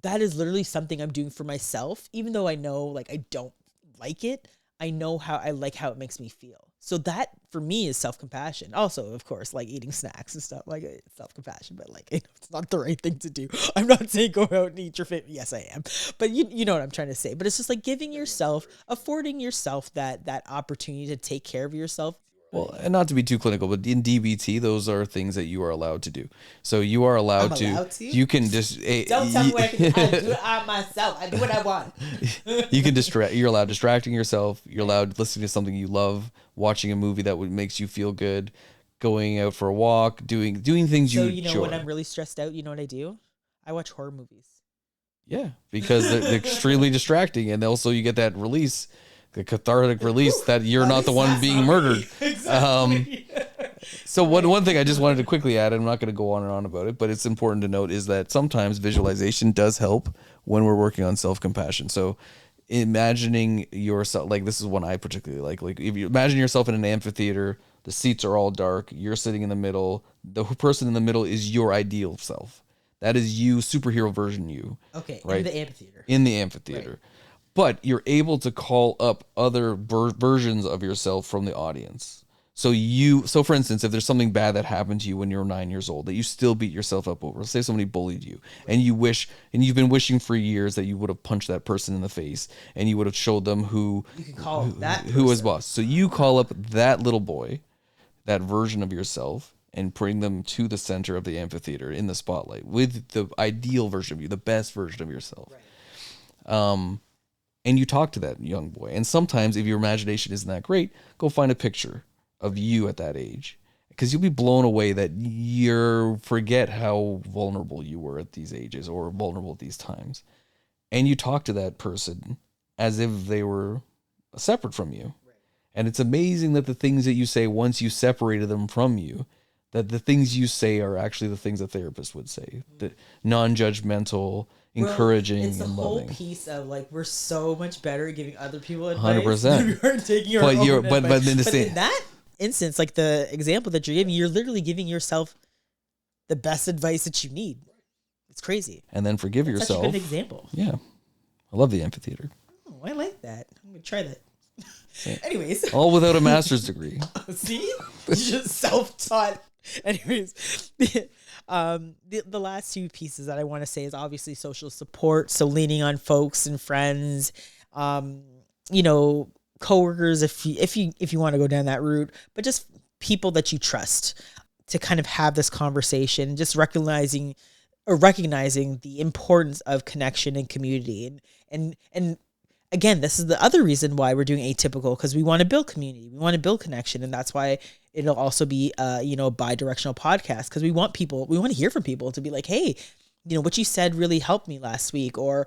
S1: that is literally something I'm doing for myself, even though I know like I don't like it. I know how it makes me feel. So that for me is self-compassion. Also, of course, like eating snacks and stuff, like it's self-compassion, but like it's not the right thing to do. I'm not saying go out and eat your fit. Yes, I am. But you know what I'm trying to say. But it's just like affording yourself that opportunity to take care of yourself.
S2: Well, and not to be too clinical, but in DBT, those are things that you are allowed to do. So you are allowed to. You can just
S1: don't tell me what I can do. I do it myself. I do what I want.
S2: You can distract. You're allowed distracting yourself. You're allowed listening to something you love, watching a movie that makes you feel good, going out for a walk, doing things you enjoy.
S1: So when I'm really stressed out, you know what I do? I watch horror movies.
S2: Yeah, because they're extremely distracting, and also you get that release. The cathartic release that you're not the one being murdered. Exactly. So one thing I just wanted to quickly add, I'm not going to go on and on about it, but it's important to note, is that sometimes visualization does help when we're working on self-compassion. So imagining yourself, like this is one I particularly like if you imagine yourself in an amphitheater, the seats are all dark, you're sitting in the middle, the person in the middle is your ideal self. That is you, superhero version you. Okay, right? In the amphitheater. Right. But you're able to call up other versions of yourself from the audience. So for instance, if there's something bad that happened to you when you were 9 years old that you still beat yourself up over, let's say somebody bullied you, and you've been wishing for years that you would have punched that person in the face and you would have showed them who was boss. So you call up that little boy, that version of yourself, and bring them to the center of the amphitheater in the spotlight with the ideal version of you, the best version of yourself. Right. And you talk to that young boy. And sometimes if your imagination isn't that great, go find a picture of you at that age, because you'll be blown away that you forget how vulnerable you were at these ages or vulnerable at these times. And you talk to that person as if they were separate from you. Right. And it's amazing that the things that you say once you separated them from you, that the things you say are actually the things a therapist would say. The non-judgmental, encouraging,
S1: it's the
S2: and
S1: whole
S2: loving.
S1: Piece of like, we're so much better at giving other people advice 100%. Than we are taking our own advice. But in that instance, like the example that you're giving, you're literally giving yourself the best advice that you need. It's crazy.
S2: And then forgive yourself.
S1: Such a good example.
S2: Yeah, I love the amphitheater.
S1: Oh, I like that. I'm gonna try that. Yeah. Anyways,
S2: all without a master's degree.
S1: See, just self-taught. Anyways, the last two pieces that I want to say is obviously social support. So leaning on folks and friends, coworkers, if you want to go down that route, but just people that you trust to kind of have this conversation, just recognizing the importance of connection and community. And again, this is the other reason why we're doing Atypical, because we want to build community, we want to build connection, and that's why it'll also be a bi-directional podcast, because we want to hear from people to be like, hey, what you said really helped me last week, or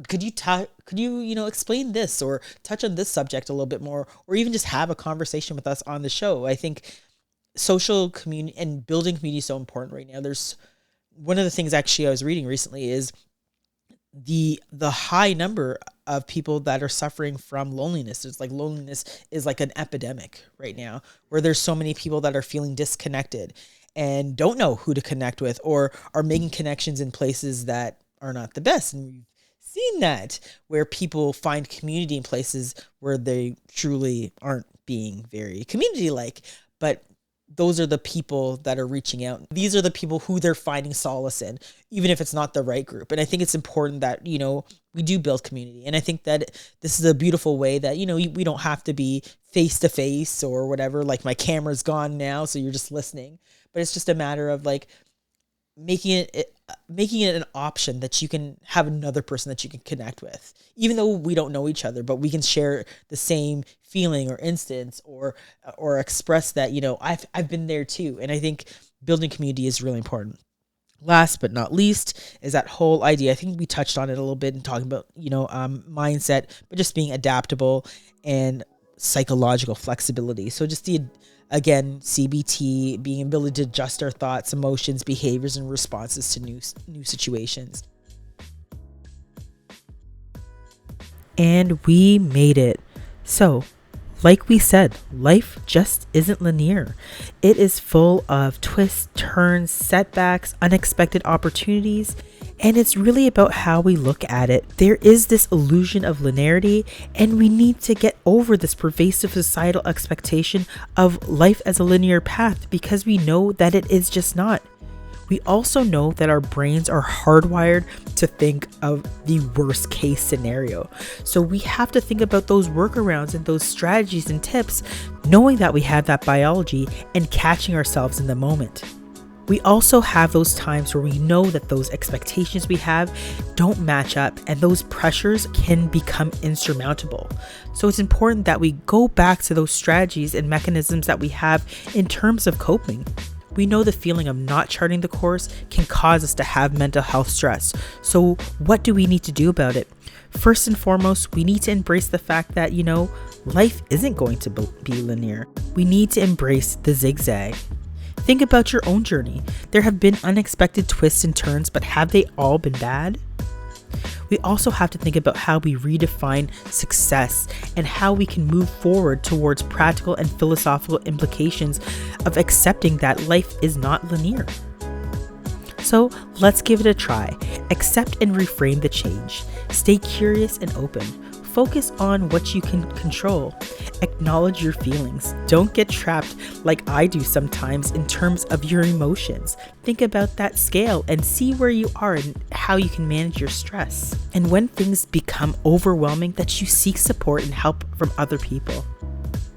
S1: could you explain this or touch on this subject a little bit more, or even just have a conversation with us on the show. I think social community and building community is so important right now. There's one of the things actually I was reading recently is the high number of people that are suffering from loneliness. It's like loneliness is like an epidemic right now, where there's so many people that are feeling disconnected and don't know who to connect with, or are making connections in places that are not the best. And we've seen that, where people find community in places where they truly aren't being very community-like. But those are the people that are reaching out. These are the people who they're finding solace in, even if it's not the right group. And I think it's important that, we do build community. And I think that this is a beautiful way that, we don't have to be face to face or whatever. Like, my camera's gone now, so you're just listening. But it's just a matter of like making it an option that you can have another person that you can connect with, even though we don't know each other, but we can share the same feeling or instance, or express that, I've been there too. And I think building community is really important. Last but not least is that whole idea. I think we touched on it a little bit in talking about, mindset, but just being adaptable and psychological flexibility. So just again, CBT, being able to adjust our thoughts, emotions, behaviors, and responses to new situations. And we made it. So, like we said, life just isn't linear. It is full of twists, turns, setbacks, unexpected opportunities, and it's really about how we look at it. There is this illusion of linearity, and we need to get over this pervasive societal expectation of life as a linear path, because we know that it is just not. We also know that our brains are hardwired to think of the worst case scenario. So we have to think about those workarounds and those strategies and tips, knowing that we have that biology and catching ourselves in the moment. We also have those times where we know that those expectations we have don't match up, and those pressures can become insurmountable. So it's important that we go back to those strategies and mechanisms that we have in terms of coping. We know the feeling of not charting the course can cause us to have mental health stress. So what do we need to do about it? First and foremost, we need to embrace the fact that, life isn't going to be linear. We need to embrace the zigzag. Think about your own journey. There have been unexpected twists and turns, but have they all been bad? We also have to think about how we redefine success and how we can move forward towards practical and philosophical implications of accepting that life is not linear. So let's give it a try. Accept and reframe the change. Stay curious and open. Focus on what you can control. Acknowledge your feelings. Don't get trapped like I do sometimes in terms of your emotions. Think about that scale and see where you are and how you can manage your stress. And when things become overwhelming, that you seek support and help from other people.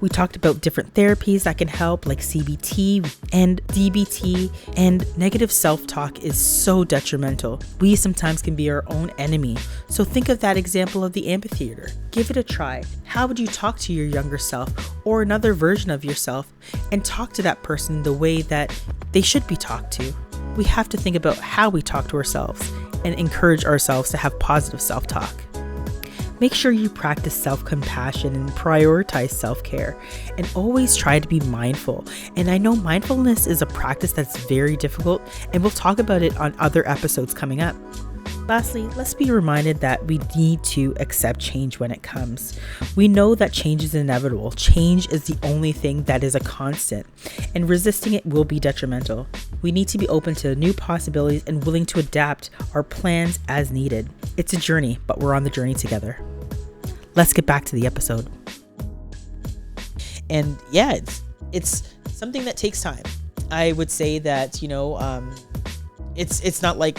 S1: We talked about different therapies that can help, like CBT and DBT, and negative self-talk is so detrimental. We sometimes can be our own enemy. So think of that example of the amphitheater. Give it a try. How would you talk to your younger self or another version of yourself, and talk to that person the way that they should be talked to? We have to think about how we talk to ourselves and encourage ourselves to have positive self-talk. Make sure you practice self-compassion and prioritize self-care, and always try to be mindful. And I know mindfulness is a practice that's very difficult, and we'll talk about it on other episodes coming up. Lastly, let's be reminded that we need to accept change when it comes. We know that change is inevitable. Change is the only thing that is a constant, and resisting it will be detrimental. We need to be open to new possibilities and willing to adapt our plans as needed. It's a journey, but we're on the journey together. Let's get back to the episode. And yeah, it's something that takes time. I would say that, it's not like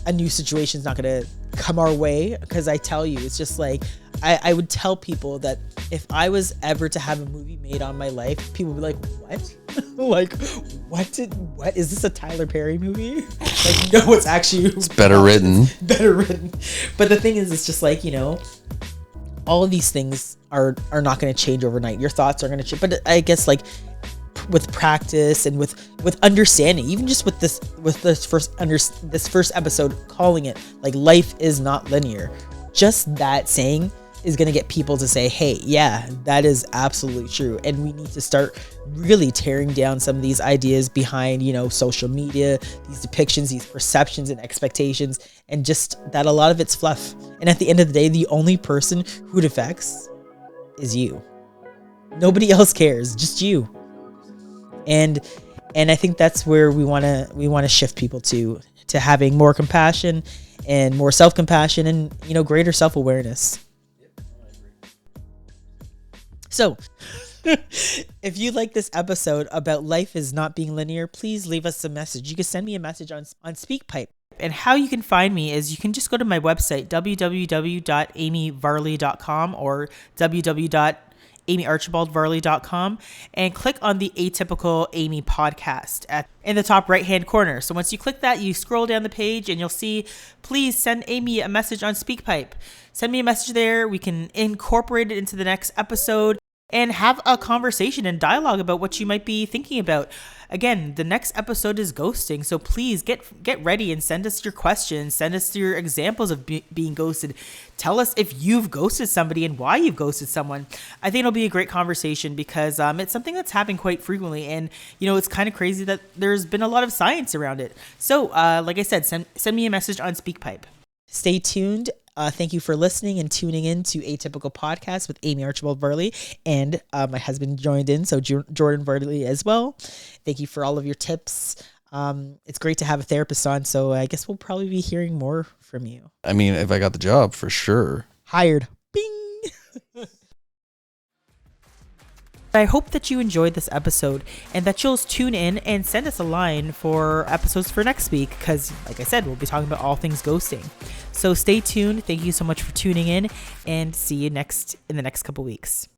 S1: a new situation is not going to come our way, because I tell you, it's just like I would tell people that if I was ever to have a movie made on my life, people would be like, what? Like, what is this, a Tyler Perry movie? Like, no, it's actually,
S2: it's better written.
S1: Better written. But the thing is, it's just like, you know, all of these things are not going to change overnight. Your thoughts are going to change. But I guess, like, with practice and with understanding, even just with this first episode, calling it like life is not linear, just that saying is going to get people to say, hey, yeah, that is absolutely true. And we need to start really tearing down some of these ideas behind, you know, social media, these depictions, these perceptions and expectations, and just that a lot of it's fluff. And at the end of the day, the only person who it affects is you. Nobody else cares, just you. And I think that's where we want to shift people to having more compassion and more self-compassion and, you know, greater self-awareness. So, if you like this episode about life is not being linear, please leave us a message. You can send me a message on SpeakPipe. And how you can find me is you can just go to my website, www.amievarley.com or www.amiearchibald-varley.com, and click on the Atypical Amie podcast in the top right-hand corner. So once you click that, you scroll down the page and you'll see, please send Amie a message on SpeakPipe. Send me a message there. We can incorporate it into the next episode and have a conversation and dialogue about what you might be thinking about. Again, the next episode is ghosting, so please get ready and send us your questions. Send us your examples of being ghosted. Tell us if you've ghosted somebody and why you've ghosted someone. I think it'll be a great conversation because it's something that's happening quite frequently, and you know, it's kind of crazy that there's been a lot of science around it. So, like I said, send me a message on SpeakPipe. Stay tuned. Thank you for listening and tuning in to Atypical Podcast with Amie Archibald-Varley, and my husband joined in, so Jordan Varley as well. Thank you for all of your tips. It's great to have a therapist on, so I guess we'll probably be hearing more from you.
S2: I mean, if I got the job, for sure.
S1: Hired. Bing! I hope that you enjoyed this episode and that you'll tune in and send us a line for episodes for next week because, like I said, we'll be talking about all things ghosting. So stay tuned. Thank you so much for tuning in and see you in the next couple weeks.